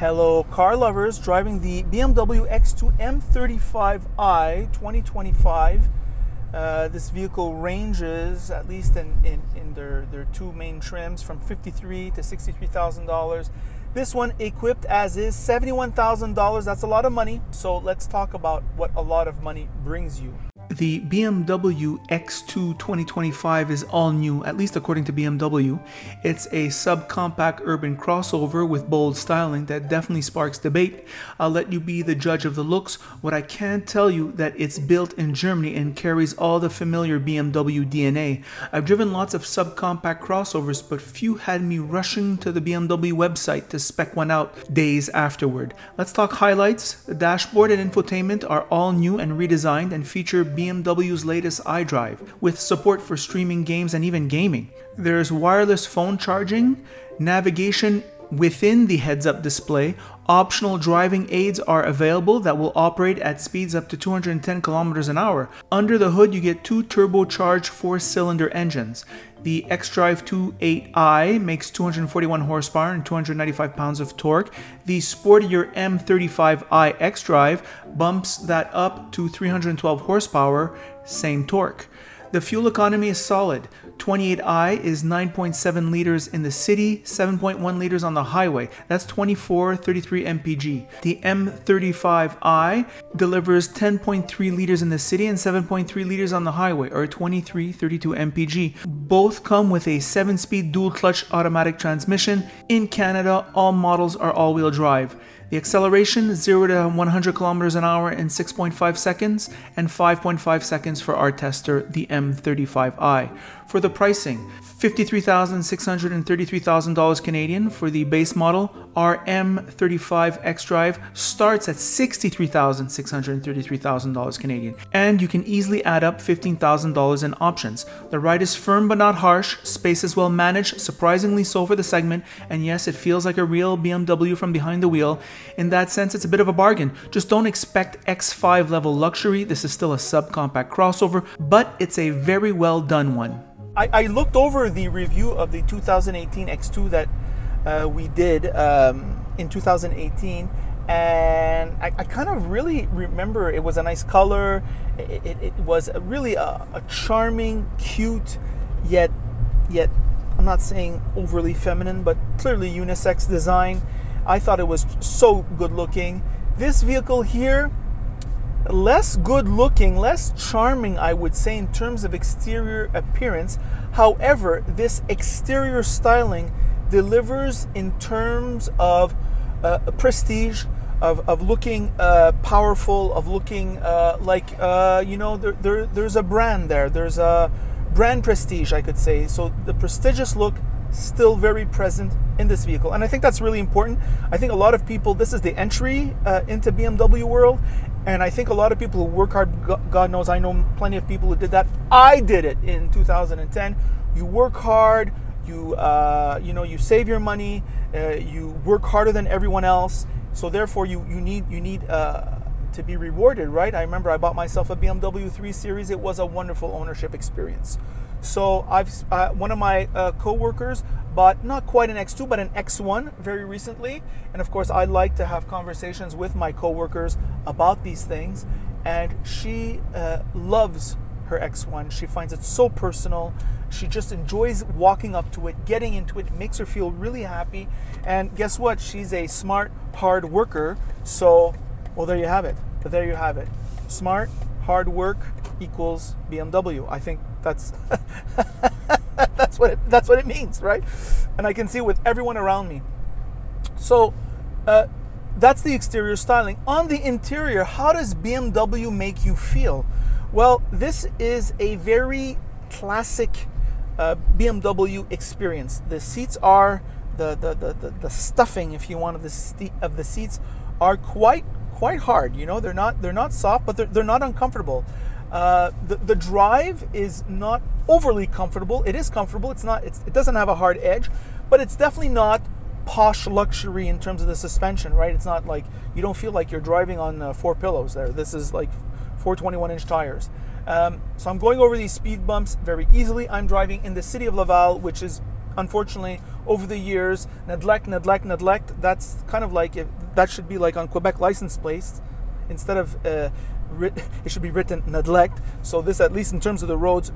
Hello car lovers, driving the BMW X2 M35i 2025. This vehicle ranges, at least in their two main trims, from $53,000 to $63,000. This one equipped as is, $71,000. That's a lot of money. So let's talk about what a lot of money brings you. The BMW X2 2025 is all new, at least according to BMW. It's a subcompact urban crossover with bold styling that definitely sparks debate. I'll let you be the judge of the looks. What I can tell you that it's built in Germany and carries all the familiar BMW DNA. I've driven lots of subcompact crossovers, but few had me rushing to the BMW website to spec one out days afterward. Let's talk highlights. The dashboard and infotainment are all new and redesigned and feature BMW's latest iDrive, with support for streaming games and even gaming. There's wireless phone charging, navigation within the heads-up display. Optional driving aids are available that will operate at speeds up to 210 kilometers an hour. Under the hood, you get two turbocharged 4-cylinder engines. The xDrive 2.8i makes 241 horsepower and 295 pounds of torque. The sportier M35i xDrive bumps that up to 312 horsepower, same torque. The fuel economy is solid. 28i is 9.7 liters in the city, 7.1 liters on the highway. That's 2433 mpg. The M35i delivers 10.3 liters in the city and 7.3 liters on the highway, or 2332 mpg. Both come with a 7-speed dual-clutch automatic transmission. In Canada, all models are all-wheel drive. The acceleration, 0 to 100 kilometers an hour in 6.5 seconds and 5.5 seconds for our tester, the M35i. For the pricing, $53,600 and $33,000 Canadian for the base model. Our M35 xDrive starts at $63,600 and $33,000 Canadian, and you can easily add up $15,000 in options. The ride is firm but not harsh, space is well managed, surprisingly so for the segment, and yes, it feels like a real BMW from behind the wheel. In that sense, it's a bit of a bargain. Just don't expect X5 level luxury. This is still a subcompact crossover, but it's a very well done one. I looked over the review of the 2018 X2 that we did in 2018, and I kind of really remember it was a nice color. It was really a charming, cute, yet I'm not saying overly feminine, but clearly unisex design. I thought it was so good looking. This vehicle here, less good looking, less charming, I would say, in terms of exterior appearance. However, this exterior styling delivers in terms of prestige, of looking powerful, of looking like, you know, there's a brand there. There's a brand prestige, I could say. So the prestigious look still very present in this vehicle, and I think that's really important. I think a lot of people, this is the entry into BMW world, and I think a lot of people who work hard, God knows I know plenty of people who did that. I did it in 2010. You work hard, you know, you save your money, you work harder than everyone else, so therefore you need to be rewarded, right? I remember I bought myself a BMW 3 Series. It was a wonderful ownership experience. So one of my co-workers bought not quite an X2 but an X1 very recently, and of course I like to have conversations with my co-workers about these things, and she loves her X1. She finds it so personal. She just enjoys walking up to it, getting into it. It makes her feel really happy, and guess what? She's a smart, hard worker. So, well, there you have it. But there you have it. Smart, hard work equals BMW. I think that's that's what it means, right? And I can see it with everyone around me. So that's the exterior styling. On the interior, how does BMW make you feel? Well, this is a very classic BMW experience. The seats are the stuffing, if you want, of the seats are quite hard. You know, they're not soft, but they're not uncomfortable. The drive is not overly comfortable. It is comfortable. It doesn't have a hard edge, but it's definitely not posh luxury in terms of the suspension, right? It's not like, you don't feel like you're driving on 4 pillows there. This is like 421-inch tires. So I'm going over these speed bumps very easily. I'm driving in the city of Laval, which is unfortunately, over the years, neglect. That's kind of like, that should be like on Quebec license plates. Instead of it should be written neglect. So this, at least in terms of the roads,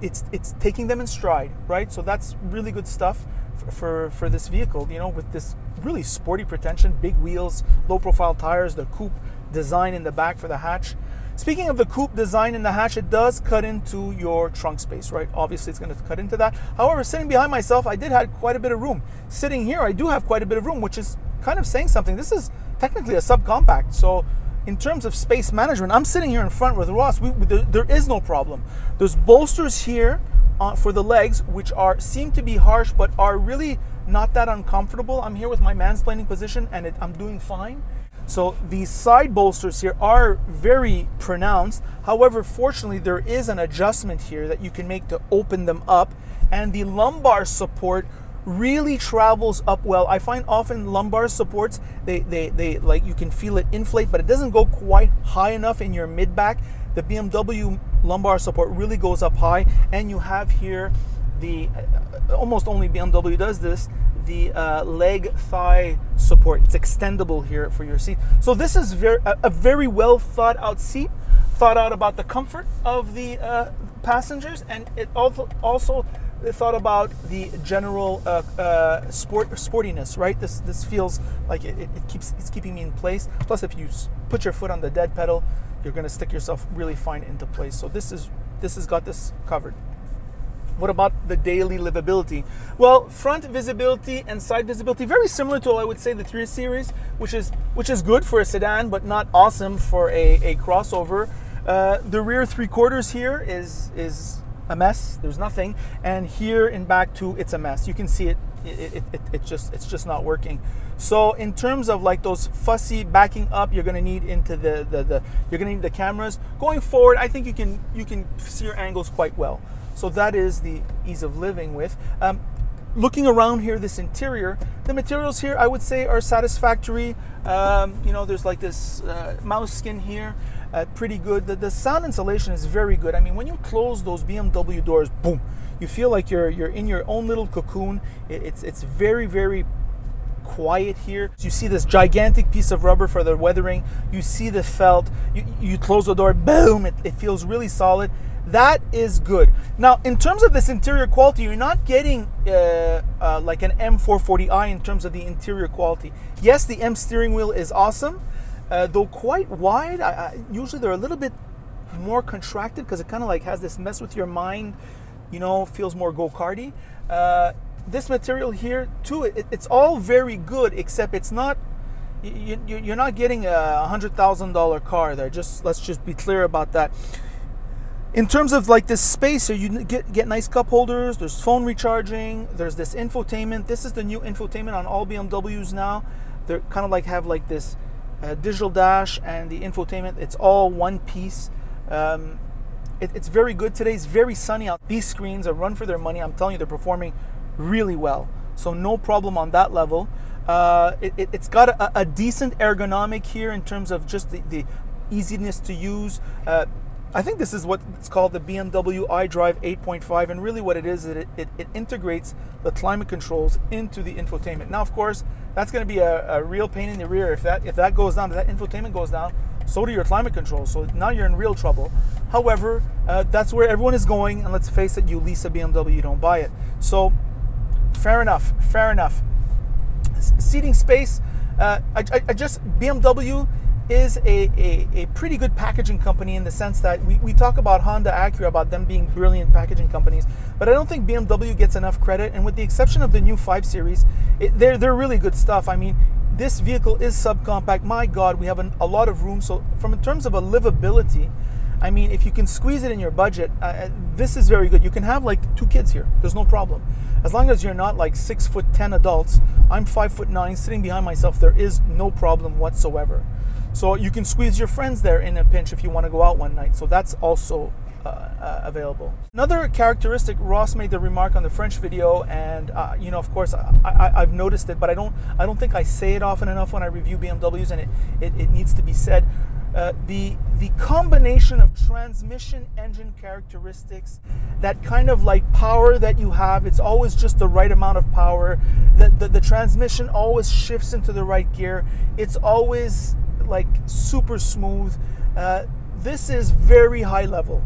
it's taking them in stride, right? So that's really good stuff for this vehicle, you know, with this really sporty pretension, big wheels, low profile tires, the coupe design in the back for the hatch. Speaking of the coupe design in the hatch, it does cut into your trunk space, right? Obviously, it's going to cut into that. However, sitting behind myself, I did have quite a bit of room. Sitting here, I do have quite a bit of room, which is kind of saying something. This is technically a subcompact, so in terms of space management, I'm sitting here in front with Ross. There is no problem. There's bolsters here for the legs, which seem to be harsh, but are really not that uncomfortable. I'm here with my mansplaining position, and I'm doing fine. So these side bolsters here are very pronounced. However, fortunately, there is an adjustment here that you can make to open them up, and the lumbar support really travels up well. I find often lumbar supports, they like, you can feel it inflate, but it doesn't go quite high enough in your mid back. The BMW lumbar support really goes up high, and you have here the almost only BMW does this, the leg thigh support. It's extendable here for your seat. So this is a very well thought out seat, thought out about the comfort of the passengers, and it also thought about the general sportiness, right? This feels like it's keeping me in place. Plus, if you put your foot on the dead pedal, you're going to stick yourself really fine into place. So this has got this covered. What about the daily livability? Well, front visibility and side visibility, very similar to, I would say, the 3 Series, which is good for a sedan, but not awesome for a crossover. The rear 3/4 here is a mess. There's nothing, and here in back too, it's a mess. You can see it. It's just not working. So in terms of like those fussy backing up, you're going to need into you're going to need the cameras. Going forward, I think you can see your angles quite well. So that is the ease of living with. Looking around here, this interior, the materials here, I would say, are satisfactory. You know, there's like this mouse skin here, pretty good. The sound insulation is very good. I mean, when you close those BMW doors, boom, you feel like you're in your own little cocoon. It's very, very quiet here. You see this gigantic piece of rubber for the weathering. You see the felt. You close the door, boom, it feels really solid. That is good. Now, in terms of this interior quality, you're not getting like an M440i in terms of the interior quality. Yes, the M steering wheel is awesome, though quite wide. Usually they're a little bit more contracted because it kind of like has this mess with your mind, you know, feels more go-karty. This material here too, it's all very good, except it's not, you're not getting a $100,000 car there. Let's just be clear about that. In terms of like this space here, you get nice cup holders, there's phone recharging, there's this infotainment. This is the new infotainment on all BMWs now. They're kind of like have like this digital dash and the infotainment. It's all one piece. It's very good. Today's very sunny out. These screens are run for their money. I'm telling you, they're performing really well. So no problem on that level. It's got a decent ergonomic here in terms of just the easiness to use. I think this is what it's called, the BMW iDrive 8.5, and really what it is, it integrates the climate controls into the infotainment. Now, of course, that's going to be a real pain in the rear. If that goes down, if that infotainment goes down, so do your climate controls. So now you're in real trouble. However, that's where everyone is going, and let's face it, you lease a BMW, you don't buy it. So, fair enough. Seating space, BMW is a pretty good packaging company in the sense that we talk about Honda, Acura, about them being brilliant packaging companies, but I don't think BMW gets enough credit, and with the exception of the new 5 Series, they're really good stuff. I mean, this vehicle is subcompact. My God, we have a lot of room. So in terms of a livability, I mean, if you can squeeze it in your budget, this is very good. You can have like 2 kids here. There's no problem. As long as you're not like 6'10" adults. I'm 5'9", sitting behind myself. There is no problem whatsoever. So you can squeeze your friends there in a pinch if you want to go out one night. So that's also available. Another characteristic, Ross made the remark on the French video, and you know, of course, I've noticed it, but I don't think I say it often enough when I review BMWs, and it needs to be said. the combination of transmission engine characteristics, that kind of like power that you have, it's always just the right amount of power. The transmission always shifts into the right gear. It's always like super smooth. This is very high level.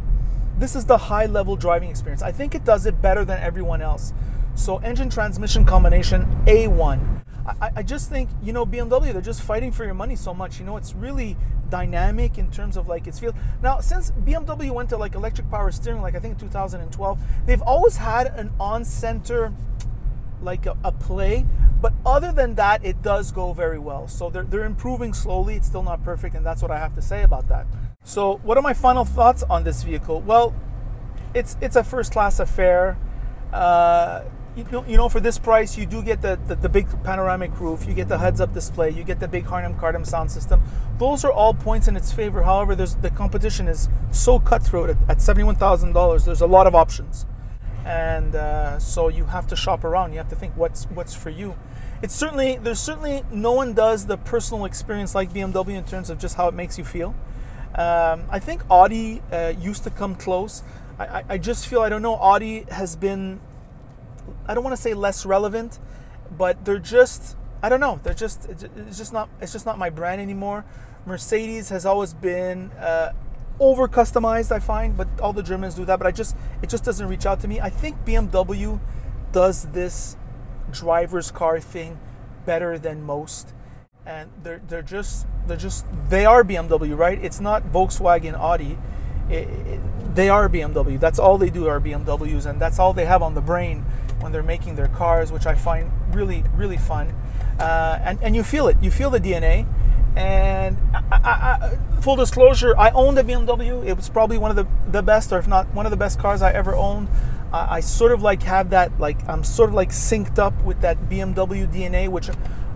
This is the high level driving experience. I think it does it better than everyone else. So engine transmission combination, A1. I just think, you know, BMW, they're just fighting for your money so much. You know, it's really dynamic in terms of like its feel. Now, since BMW went to like electric power steering, like I think in 2012, they've always had an on-center, like a play. But other than that, it does go very well. So they're improving slowly. It's still not perfect, and that's what I have to say about that. So what are my final thoughts on this vehicle? Well, it's a first-class affair. You know, for this price, you do get the big panoramic roof, you get the heads-up display, you get the big Harman-Kardon sound system. Those are all points in its favor. However, the competition is so cutthroat at $71,000. There's a lot of options, and so you have to shop around. You have to think what's for you. There's certainly no one does the personal experience like BMW in terms of just how it makes you feel. I think Audi used to come close. I just feel, I don't know, Audi has been, I don't want to say less relevant, but they're just, I don't know, it's just not my brand anymore. Mercedes has always been over customized, I find, but all the Germans do that, but it just doesn't reach out to me. I think BMW does this driver's car thing better than most, and they are BMW, right? It's not Volkswagen, Audi. They are BMW. That's all they do are BMWs, and that's all they have on the brain when they're making their cars, which I find really, really fun. And you feel it. You feel the DNA. And full disclosure, I owned a BMW. It was probably one of the best, or if not one of the best cars I ever owned. I sort of like have that, like I'm sort of like synced up with that BMW DNA, which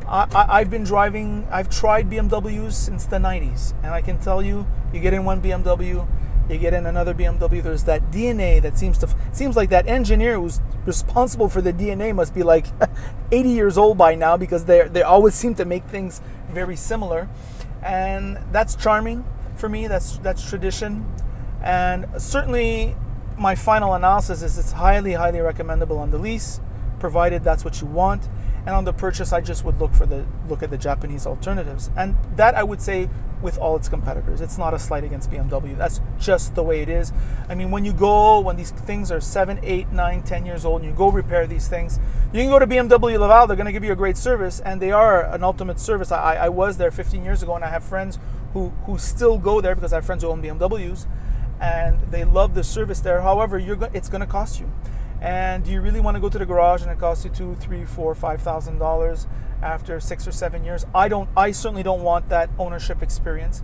I've been driving. I've tried BMWs since the 90s, and I can tell you, you get in one BMW, you get in another BMW, there's that DNA that seems like that engineer who's responsible for the DNA must be like 80 years old by now, because they always seem to make things very similar, and that's charming for me. That's tradition, and certainly my final analysis is it's highly, highly recommendable on the lease, provided that's what you want. And on the purchase, I just would look at the Japanese alternatives. And that, I would say, with all its competitors. It's not a slight against BMW. That's just the way it is. I mean, when these things are 7, 8, 9, 10 years old, and you go repair these things, you can go to BMW Laval. They're going to give you a great service, and they are an ultimate service. I was there 15 years ago, and I have friends who still go there because I have friends who own BMWs, and they love the service there. However, it's going to cost you. And do you really want to go to the garage and it costs you $2,000, $3,000, $4,000, $5,000 after 6 or 7 years? I certainly don't want that ownership experience.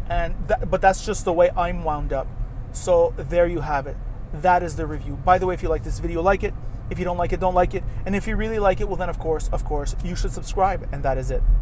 But that's just the way I'm wound up. So there you have it. That is the review. By the way, if you like this video, like it. If you don't like it, don't like it. And if you really like it, well then of course, you should subscribe. And that is it.